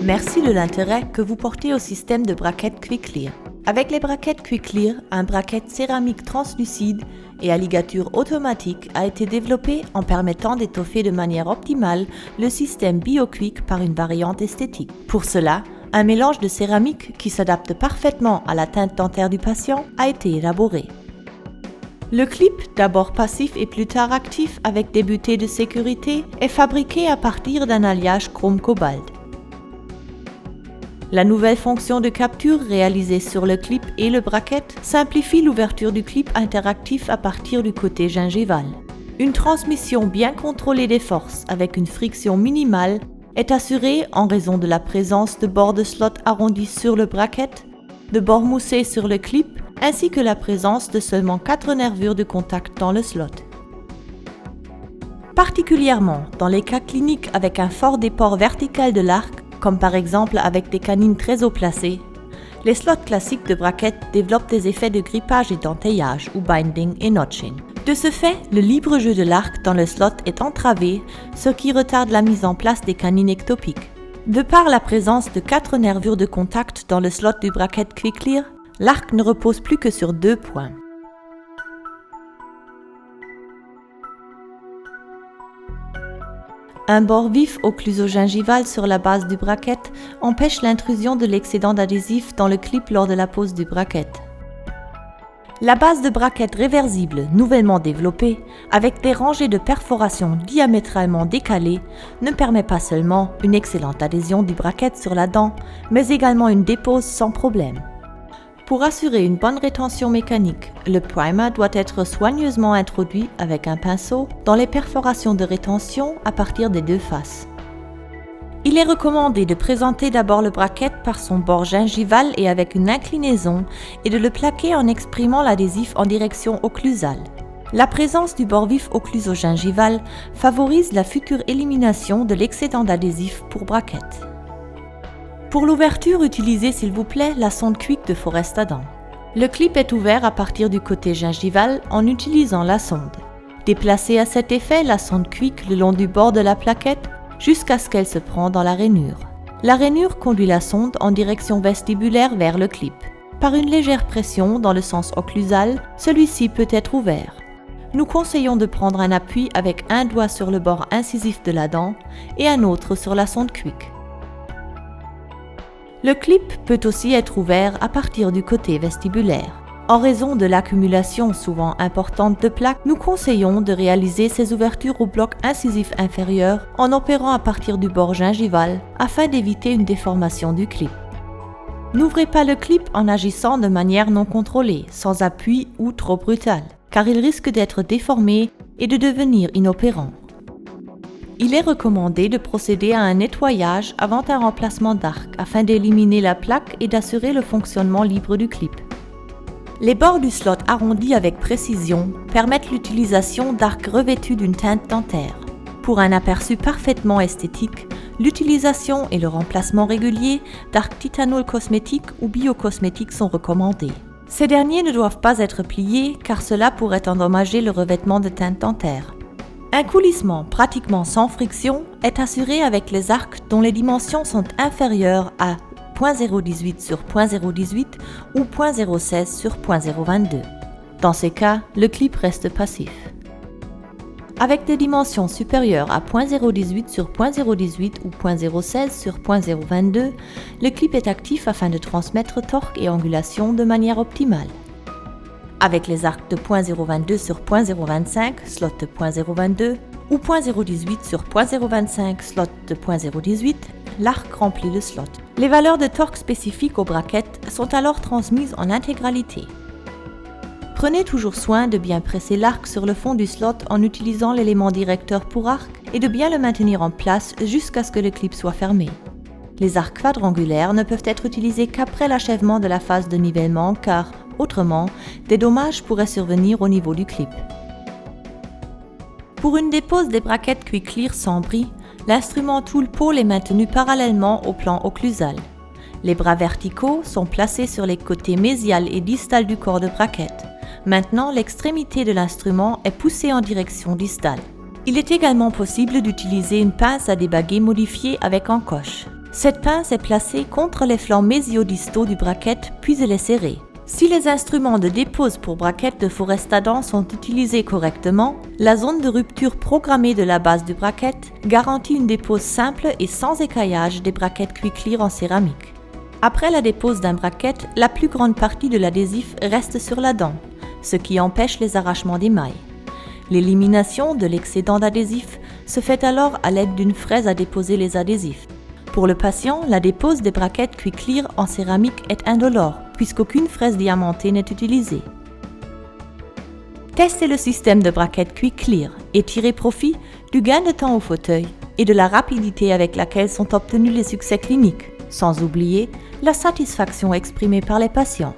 Merci de l'intérêt que vous portez au système de braquettes QuickClear. Avec les braquettes QuickClear, un braquette céramique translucide et à ligature automatique a été développé en permettant d'étoffer de manière optimale le système BioQuick par une variante esthétique. Pour cela, un mélange de céramique qui s'adapte parfaitement à la teinte dentaire du patient a été élaboré. Le clip, d'abord passif et plus tard actif avec des butées de sécurité, est fabriqué à partir d'un alliage chrome-cobalt. La nouvelle fonction de capture réalisée sur le clip et le braquette simplifie l'ouverture du clip interactif à partir du côté gingival. Une transmission bien contrôlée des forces avec une friction minimale est assurée en raison de la présence de bords de slot arrondis sur le braquette, de bords moussés sur le clip, ainsi que la présence de seulement 4 nervures de contact dans le slot. Particulièrement dans les cas cliniques avec un fort déport vertical de l'arc, comme par exemple avec des canines très haut placées, les slots classiques de braquette développent des effets de grippage et d'entaillage ou binding et notching. De ce fait, le libre jeu de l'arc dans le slot est entravé, ce qui retarde la mise en place des canines ectopiques. De par la présence de 4 nervures de contact dans le slot du braquette QuickClear, l'arc ne repose plus que sur 2 points. Un bord vif occlusogingival sur la base du braquette empêche l'intrusion de l'excédent d'adhésif dans le clip lors de la pose du braquette. La base de braquette réversible nouvellement développée, avec des rangées de perforations diamétralement décalées, ne permet pas seulement une excellente adhésion du braquette sur la dent, mais également une dépose sans problème. Pour assurer une bonne rétention mécanique, le primer doit être soigneusement introduit avec un pinceau dans les perforations de rétention à partir des 2 faces. Il est recommandé de présenter d'abord le braquette par son bord gingival et avec une inclinaison et de le plaquer en exprimant l'adhésif en direction occlusale. La présence du bord vif occlusogingival favorise la future élimination de l'excédent d'adhésif pour braquette. Pour l'ouverture, utilisez s'il vous plaît la sonde Quick de Forest Adam. Le clip est ouvert à partir du côté gingival en utilisant la sonde. Déplacez à cet effet la sonde Quick le long du bord de la plaquette jusqu'à ce qu'elle se prenne dans la rainure. La rainure conduit la sonde en direction vestibulaire vers le clip. Par une légère pression dans le sens occlusal, celui-ci peut être ouvert. Nous conseillons de prendre un appui avec un doigt sur le bord incisif de la dent et un autre sur la sonde Quick. Le clip peut aussi être ouvert à partir du côté vestibulaire. En raison de l'accumulation souvent importante de plaques, nous conseillons de réaliser ces ouvertures au bloc incisif inférieur en opérant à partir du bord gingival afin d'éviter une déformation du clip. N'ouvrez pas le clip en agissant de manière non contrôlée, sans appui ou trop brutal, car il risque d'être déformé et de devenir inopérant. Il est recommandé de procéder à un nettoyage avant un remplacement d'arc afin d'éliminer la plaque et d'assurer le fonctionnement libre du clip. Les bords du slot arrondis avec précision permettent l'utilisation d'arcs revêtus d'une teinte dentaire. Pour un aperçu parfaitement esthétique, l'utilisation et le remplacement régulier d'arcs titanol cosmétiques ou biocosmétiques sont recommandés. Ces derniers ne doivent pas être pliés car cela pourrait endommager le revêtement de teinte dentaire. Un coulissement pratiquement sans friction est assuré avec les arcs dont les dimensions sont inférieures à 0.018 sur 0.018 ou 0.016 sur 0.022. Dans ces cas, le clip reste passif. Avec des dimensions supérieures à 0.018 sur 0.018 ou 0.016 sur 0.022, le clip est actif afin de transmettre torque et angulation de manière optimale. Avec les arcs de 0.022 sur 0.025, slot de 0.022, ou 0.018 sur 0.025, slot de 0.018, l'arc remplit le slot. Les valeurs de torque spécifiques aux braquettes sont alors transmises en intégralité. Prenez toujours soin de bien presser l'arc sur le fond du slot en utilisant l'élément directeur pour arc et de bien le maintenir en place jusqu'à ce que le clip soit fermé. Les arcs quadrangulaires ne peuvent être utilisés qu'après l'achèvement de la phase de nivellement car, autrement, des dommages pourraient survenir au niveau du clip. Pour une dépose des braquettes QuickClear sans bris, l'instrument tool pole est maintenu parallèlement au plan occlusal. Les bras verticaux sont placés sur les côtés mésial et distal du corps de braquette. Maintenant, l'extrémité de l'instrument est poussée en direction distale. Il est également possible d'utiliser une pince à débaguer modifiée avec encoche. Cette pince est placée contre les flancs mésiodistaux du bracket puis elle est serrée. Si les instruments de dépose pour bracket de Forest-Adam sont utilisés correctement, la zone de rupture programmée de la base du bracket garantit une dépose simple et sans écaillage des brackets Quick-Clear en céramique. Après la dépose d'un bracket, la plus grande partie de l'adhésif reste sur la dent, ce qui empêche les arrachements d'émail. L'élimination de l'excédent d'adhésif se fait alors à l'aide d'une fraise à déposer les adhésifs. Pour le patient, la dépose des brackets Quick-Clear en céramique est indolore, puisqu'aucune fraise diamantée n'est utilisée. Testez le système de brackets Quick-Clear et tirez profit du gain de temps au fauteuil et de la rapidité avec laquelle sont obtenus les succès cliniques, sans oublier la satisfaction exprimée par les patients.